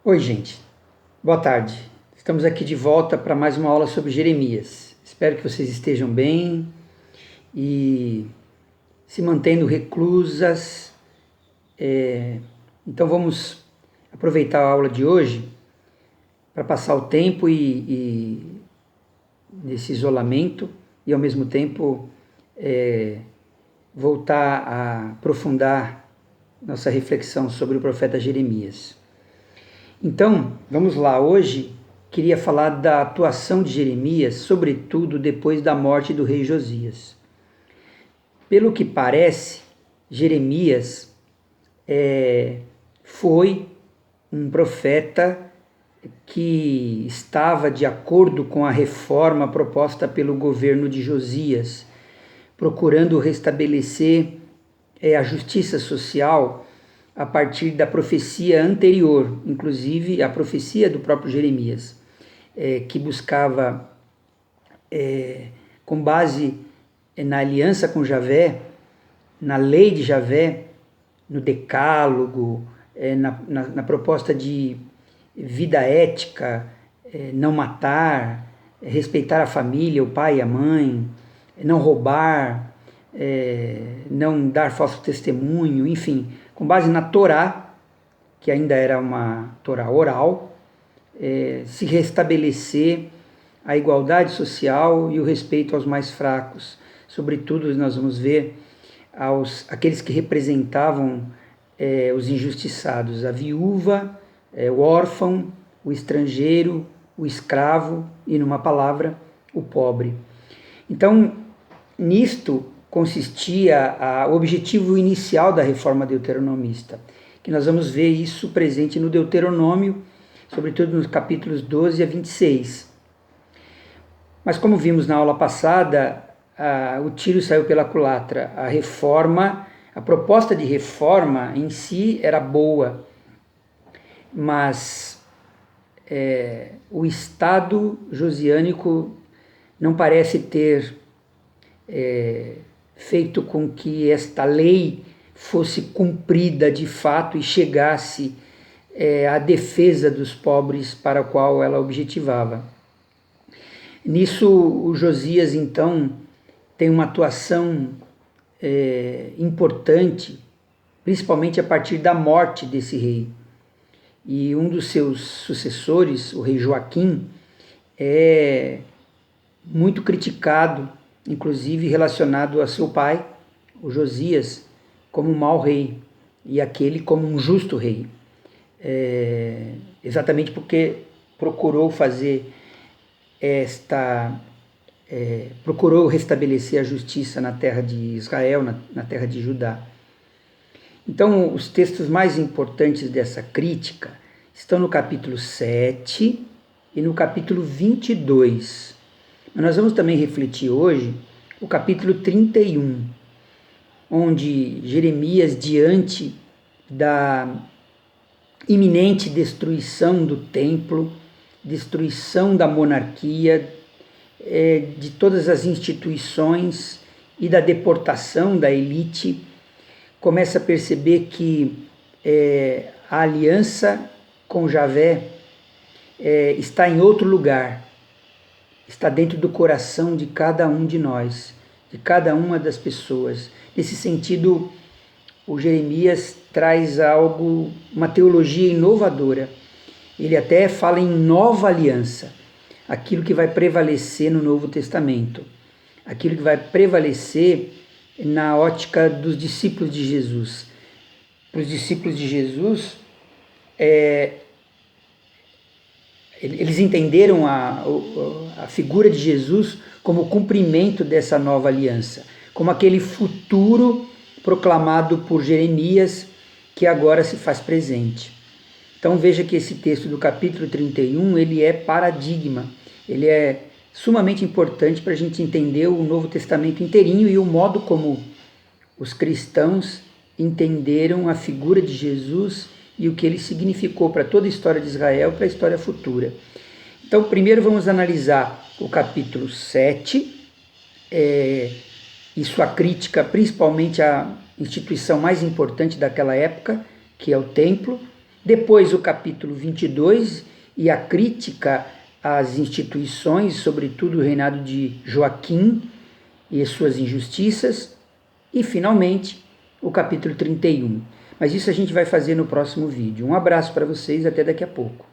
Oi, gente. Boa tarde. Estamos aqui de volta para mais uma aula sobre Jeremias. Espero que vocês estejam bem e se mantendo reclusas. Então vamos aproveitar a aula de hoje para passar o tempo e nesse isolamento e ao mesmo tempo voltar a aprofundar nossa reflexão sobre o profeta Jeremias. Então, vamos lá. Hoje queria falar da atuação de Jeremias, sobretudo depois da morte do rei Josias. Pelo que parece, Jeremias foi um profeta que estava de acordo com a reforma proposta pelo governo de Josias, procurando restabelecer a justiça social a partir da profecia anterior, inclusive a profecia do próprio Jeremias, que buscava, com base na aliança com Javé, na lei de Javé, no decálogo, na proposta de vida ética, não matar, respeitar a família, o pai e a mãe, não roubar, não dar falso testemunho, enfim, com base na Torá, que ainda era uma Torá oral, se restabelecer a igualdade social e o respeito aos mais fracos. Sobretudo, nós vamos ver aqueles que representavam os injustiçados, a viúva, o órfão, o estrangeiro, o escravo e, numa palavra, o pobre. Então, nisto consistia o objetivo inicial da reforma deuteronomista, que nós vamos ver isso presente no Deuteronômio, sobretudo nos capítulos 12 a 26. Mas como vimos na aula passada, o tiro saiu pela culatra. A proposta de reforma em si era boa, mas o Estado josiânico não parece ter feito com que esta lei fosse cumprida de fato e chegasse à defesa dos pobres para a qual ela objetivava. Nisso, o Josias, então, tem uma atuação importante, principalmente a partir da morte desse rei. E um dos seus sucessores, o rei Joaquim, é muito criticado, inclusive relacionado a seu pai, o Josias, como um mau rei, e aquele como um justo rei. Exatamente porque procurou procurou restabelecer a justiça na terra de Israel, na terra de Judá. Então, os textos mais importantes dessa crítica estão no capítulo 7 e no capítulo 22. Mas nós vamos também refletir hoje o capítulo 31, onde Jeremias, diante da iminente destruição do templo, destruição da monarquia, de todas as instituições e da deportação da elite, começa a perceber que a aliança com Javé está em outro lugar, está dentro do coração de cada um de nós, de cada uma das pessoas. Nesse sentido, o Jeremias traz uma teologia inovadora. Ele até fala em nova aliança, aquilo que vai prevalecer no Novo Testamento, aquilo que vai prevalecer na ótica dos discípulos de Jesus. Para os discípulos de Jesus, eles entenderam a figura de Jesus como o cumprimento dessa nova aliança, como aquele futuro proclamado por Jeremias que agora se faz presente. Então veja que esse texto do capítulo 31, ele é paradigma, ele é sumamente importante para a gente entender o Novo Testamento inteirinho e o modo como os cristãos entenderam a figura de Jesus e o que ele significou para toda a história de Israel, para a história futura. Então, primeiro vamos analisar o capítulo 7, e sua crítica principalmente à instituição mais importante daquela época, que é o templo. Depois o capítulo 22 e a crítica às instituições, sobretudo o reinado de Joaquim e suas injustiças. E finalmente o capítulo 31. Mas isso a gente vai fazer no próximo vídeo. Um abraço para vocês, até daqui a pouco.